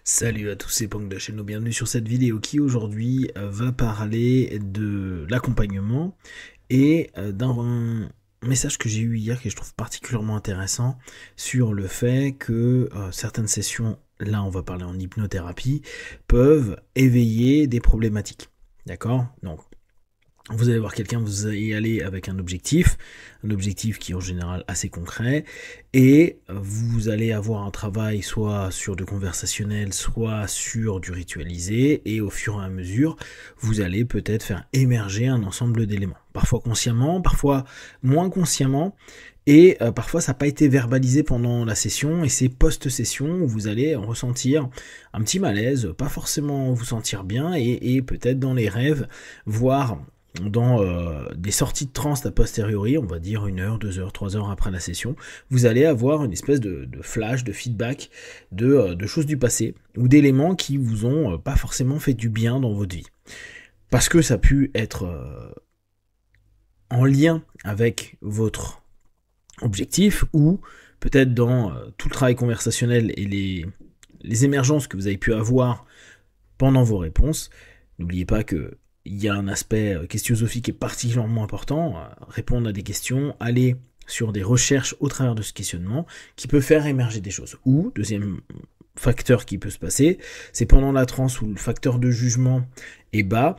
Salut à tous, c'est Pong de la chaîne, bienvenue sur cette vidéo qui aujourd'hui va parler de l'accompagnement et d'un message que j'ai eu hier que je trouve particulièrement intéressant sur le fait que certaines sessions, là on va parler en hypnothérapie, peuvent éveiller des problématiques. D'accord? Donc vous allez voir quelqu'un, vous allez y aller avec un objectif qui est en général assez concret, et vous allez avoir un travail soit sur du conversationnel, soit sur du ritualisé, et au fur et à mesure, vous allez peut-être faire émerger un ensemble d'éléments. Parfois consciemment, parfois moins consciemment, et parfois ça n'a pas été verbalisé pendant la session, et c'est post-session où vous allez en ressentir un petit malaise, pas forcément vous sentir bien, et peut-être dans les rêves, voire dans des sorties de transe a posteriori, on va dire 1 heure, 2 heures, 3 heures après la session, vous allez avoir une espèce de flash, de feedback de choses du passé, ou d'éléments qui vous ont pas forcément fait du bien dans votre vie. Parce que ça a pu être en lien avec votre objectif, ou peut-être dans tout le travail conversationnel et les émergences que vous avez pu avoir pendant vos réponses. N'oubliez pas que il y a un aspect questionnosophique qui est particulièrement important, répondre à des questions, aller sur des recherches au travers de ce questionnement, qui peut faire émerger des choses. Ou, deuxième facteur qui peut se passer, c'est pendant la transe où le facteur de jugement est bas,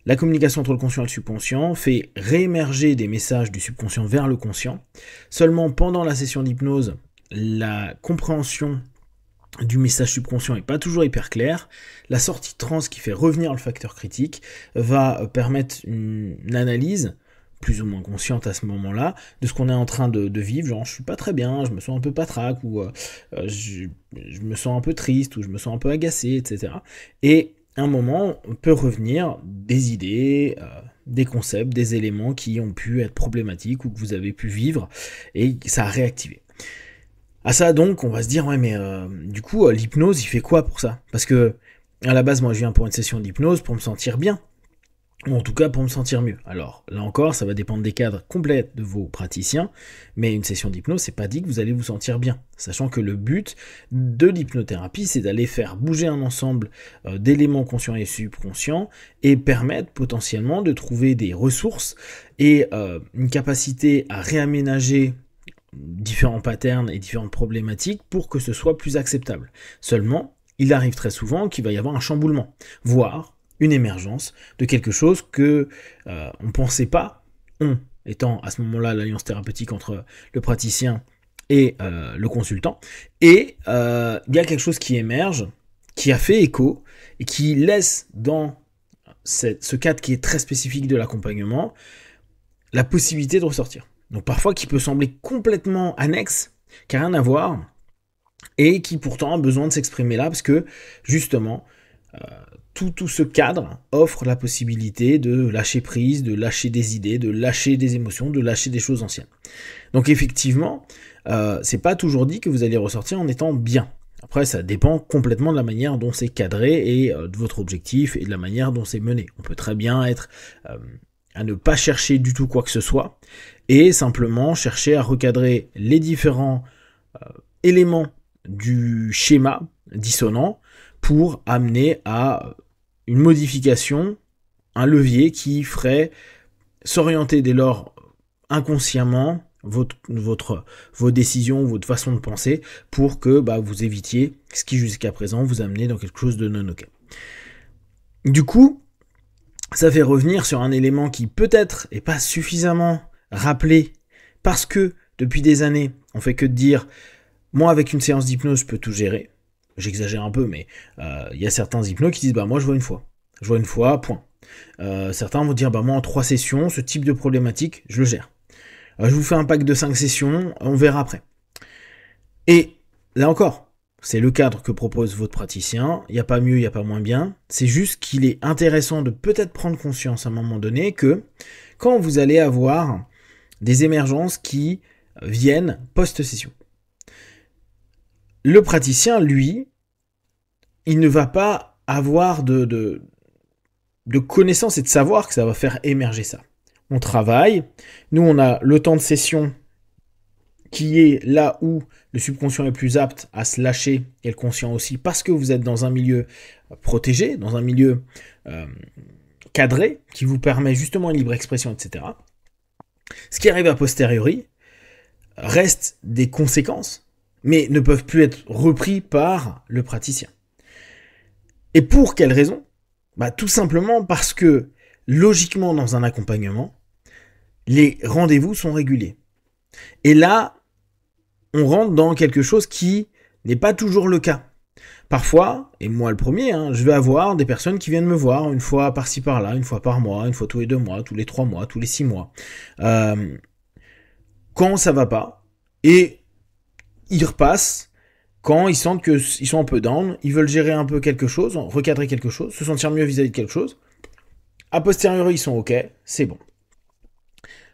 la communication entre le conscient et le subconscient fait réémerger des messages du subconscient vers le conscient. Seulement pendant la session d'hypnose, la compréhension du message subconscient n'est pas toujours hyper clair. La sortie de transe qui fait revenir le facteur critique va permettre une analyse plus ou moins consciente à ce moment-là de ce qu'on est en train de vivre, genre je suis pas très bien, je me sens un peu patraque, ou je me sens un peu triste, ou je me sens un peu agacé, etc. Et à un moment, on peut revenir des idées, des concepts, des éléments qui ont pu être problématiques ou que vous avez pu vivre, et ça a réactivé. À ça donc, on va se dire, ouais mais du coup, l'hypnose, il fait quoi pour ça? Parce que, à la base, moi je viens pour une session d'hypnose pour me sentir bien, ou en tout cas pour me sentir mieux. Alors, là encore, ça va dépendre des cadres complets de vos praticiens, mais une session d'hypnose, c'est pas dit que vous allez vous sentir bien. Sachant que le but de l'hypnothérapie, c'est d'aller faire bouger un ensemble d'éléments conscients et subconscients, et permettre potentiellement de trouver des ressources et une capacité à réaménager différents patterns et différentes problématiques pour que ce soit plus acceptable. Seulement, il arrive très souvent qu'il va y avoir un chamboulement, voire une émergence de quelque chose que on ne pensait pas, on étant à ce moment-là l'alliance thérapeutique entre le praticien et le consultant, et il y a quelque chose qui émerge, qui a fait écho, et qui laisse dans ce cadre qui est très spécifique de l'accompagnement, la possibilité de ressortir. Donc parfois qui peut sembler complètement annexe, qui n'a rien à voir, et qui pourtant a besoin de s'exprimer là, parce que justement, tout ce cadre offre la possibilité de lâcher prise, de lâcher des idées, de lâcher des émotions, de lâcher des choses anciennes. Donc effectivement, c'est pas toujours dit que vous allez ressortir en étant bien. Après, ça dépend complètement de la manière dont c'est cadré, et de votre objectif, et de la manière dont c'est mené. On peut très bien être à ne pas chercher du tout quoi que ce soit, et simplement chercher à recadrer les différents éléments du schéma dissonant pour amener à une modification, un levier qui ferait s'orienter dès lors inconsciemment vos décisions, votre façon de penser, pour que vous évitiez ce qui jusqu'à présent vous amenait dans quelque chose de non ok. Du coup, ça fait revenir sur un élément qui peut-être est pas suffisamment rappelé, parce que depuis des années, on fait que de dire moi avec une séance d'hypnose je peux tout gérer. J'exagère un peu, mais il y a certains hypnos qui disent moi je vois une fois. Je vois une fois, point. Certains vont dire moi en 3 sessions, ce type de problématique, je le gère. Je vous fais un pack de 5 sessions, on verra après. Et là encore, c'est le cadre que propose votre praticien, il n'y a pas mieux, il n'y a pas moins bien, c'est juste qu'il est intéressant de peut-être prendre conscience à un moment donné que quand vous allez avoir des émergences qui viennent post-session, le praticien, lui, il ne va pas avoir de connaissance et de savoir que ça va faire émerger ça. On travaille, nous on a le temps de session qui est là où le subconscient est plus apte à se lâcher, et le conscient aussi, parce que vous êtes dans un milieu protégé, dans un milieu cadré, qui vous permet justement une libre expression, etc. Ce qui arrive a posteriori reste des conséquences, mais ne peuvent plus être repris par le praticien. Et pour quelle raison ? Tout simplement parce que, logiquement, dans un accompagnement, les rendez-vous sont réguliers. Et là, on rentre dans quelque chose qui n'est pas toujours le cas. Parfois, et moi le premier, je vais avoir des personnes qui viennent me voir une fois par-ci par-là, une fois par mois, une fois tous les 2 mois, tous les 3 mois, tous les 6 mois. Quand ça va pas, et ils repassent quand ils sentent qu'ils sont un peu down, ils veulent gérer un peu quelque chose, recadrer quelque chose, se sentir mieux vis-à-vis de quelque chose. A posteriori, ils sont OK, c'est bon.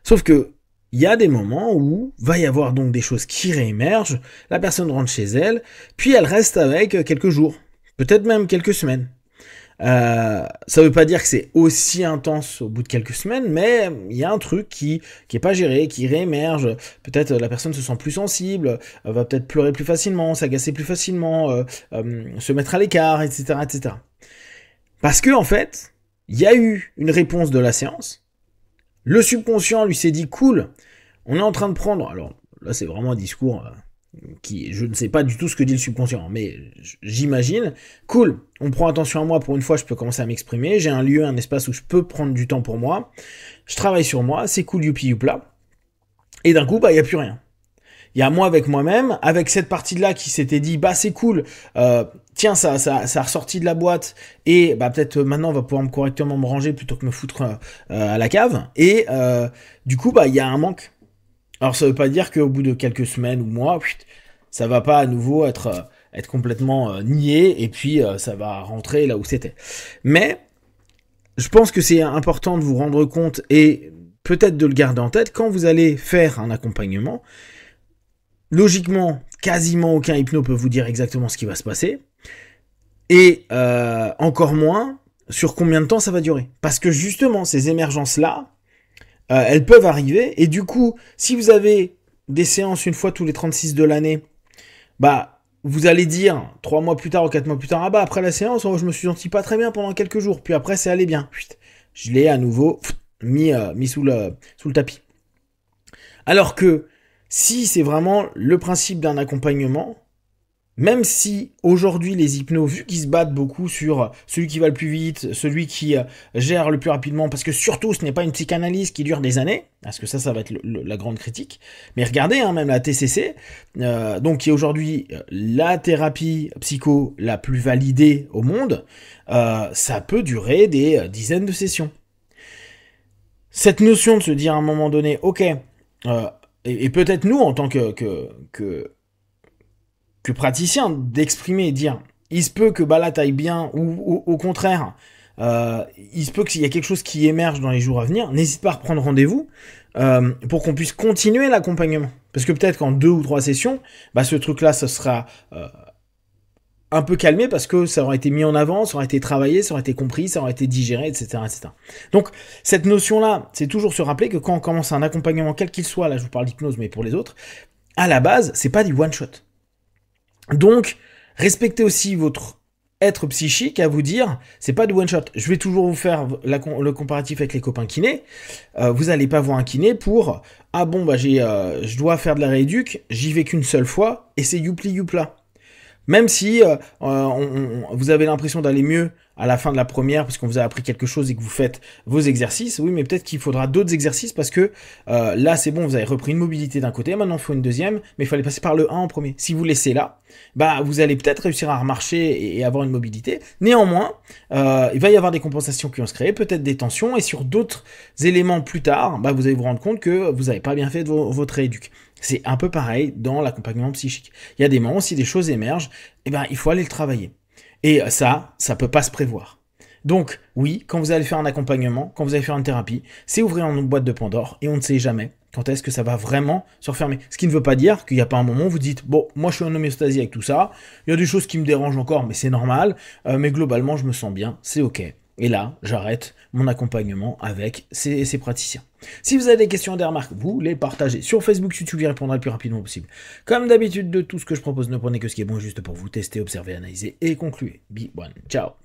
Sauf que il y a des moments où va y avoir donc des choses qui réémergent, la personne rentre chez elle, puis elle reste avec quelques jours, peut-être même quelques semaines. Ça veut pas dire que c'est aussi intense au bout de quelques semaines, mais il y a un truc qui est pas géré, qui réémerge. Peut-être la personne se sent plus sensible, va peut-être pleurer plus facilement, s'agacer plus facilement, se mettre à l'écart, etc., etc. Parce que en fait, il y a eu une réponse de la séance. Le subconscient lui s'est dit cool, on est en train de prendre. Alors là, c'est vraiment un discours qui, je ne sais pas du tout ce que dit le subconscient, mais j'imagine, cool, on prend attention à moi, pour une fois je peux commencer à m'exprimer, j'ai un lieu, un espace où je peux prendre du temps pour moi, je travaille sur moi, c'est cool, youpi youpla, et d'un coup, il n'y a plus rien. Il y a moi avec moi-même, avec cette partie-là qui s'était dit, c'est cool, tiens, ça a ressorti de la boîte, et peut-être maintenant on va pouvoir correctement me ranger plutôt que me foutre à la cave, et du coup, il y a un manque. Alors ça veut pas dire qu'au bout de quelques semaines ou mois, ça va pas à nouveau être complètement nié, et puis ça va rentrer là où c'était. Mais je pense que c'est important de vous rendre compte, et peut-être de le garder en tête, quand vous allez faire un accompagnement, logiquement, quasiment aucun hypno peut vous dire exactement ce qui va se passer, et encore moins sur combien de temps ça va durer. Parce que justement, ces émergences-là, elles peuvent arriver, et du coup, si vous avez des séances une fois tous les 36 de l'année, vous allez dire 3 mois plus tard ou 4 mois plus tard, après la séance, je me suis senti pas très bien pendant quelques jours, puis après ça allait bien. Je l'ai à nouveau mis sous le tapis. Alors que si c'est vraiment le principe d'un accompagnement, même si aujourd'hui les hypnos, vu qu'ils se battent beaucoup sur celui qui va le plus vite, celui qui gère le plus rapidement, parce que surtout ce n'est pas une psychanalyse qui dure des années, parce que ça va être la grande critique, mais regardez, même la TCC, donc qui est aujourd'hui la thérapie psycho la plus validée au monde, ça peut durer des dizaines de sessions. Cette notion de se dire à un moment donné, ok, et peut-être nous en tant que praticien, d'exprimer et dire il se peut que là t'ailles bien, ou au contraire il se peut qu'il y ait quelque chose qui émerge dans les jours à venir, n'hésite pas à reprendre rendez-vous pour qu'on puisse continuer l'accompagnement, parce que peut-être qu'en 2 ou 3 sessions ce truc là ça sera un peu calmé, parce que ça aura été mis en avant, ça aura été travaillé, ça aura été compris, ça aura été digéré, etc., etc. Donc cette notion là, c'est toujours se rappeler que quand on commence un accompagnement quel qu'il soit, là je vous parle d'hypnose mais pour les autres, à la base c'est pas du one shot. Donc, respectez aussi votre être psychique à vous dire, c'est pas du one shot. Je vais toujours vous faire le comparatif avec les copains kinés. Vous allez pas voir un kiné pour, je dois faire de la rééduque, j'y vais qu'une seule fois, et c'est youpli youpla. Même si vous avez l'impression d'aller mieux à la fin de la première, parce qu'on vous a appris quelque chose et que vous faites vos exercices, oui, mais peut-être qu'il faudra d'autres exercices, parce que là, c'est bon, vous avez repris une mobilité d'un côté, maintenant il faut une deuxième, mais il fallait passer par le 1 en premier. Si vous laissez là, vous allez peut-être réussir à remarcher et avoir une mobilité. Néanmoins, il va y avoir des compensations qui vont se créer, peut-être des tensions, et sur d'autres éléments plus tard, vous allez vous rendre compte que vous n'avez pas bien fait votre rééduque. C'est un peu pareil dans l'accompagnement psychique. Il y a des moments, si des choses émergent, il faut aller le travailler. Et ça peut pas se prévoir. Donc, oui, quand vous allez faire un accompagnement, quand vous allez faire une thérapie, c'est ouvrir une boîte de Pandore, et on ne sait jamais quand est-ce que ça va vraiment se refermer. Ce qui ne veut pas dire qu'il n'y a pas un moment où vous dites, bon, moi je suis en homéostasie avec tout ça, il y a des choses qui me dérangent encore, mais c'est normal, mais globalement je me sens bien, c'est ok. Et là, j'arrête mon accompagnement avec ces praticiens. Si vous avez des questions, des remarques, vous les partagez sur Facebook, YouTube, j'y répondrai le plus rapidement possible. Comme d'habitude, de tout ce que je propose, ne prenez que ce qui est bon et juste pour vous tester, observer, analyser et conclure. Be one. Ciao.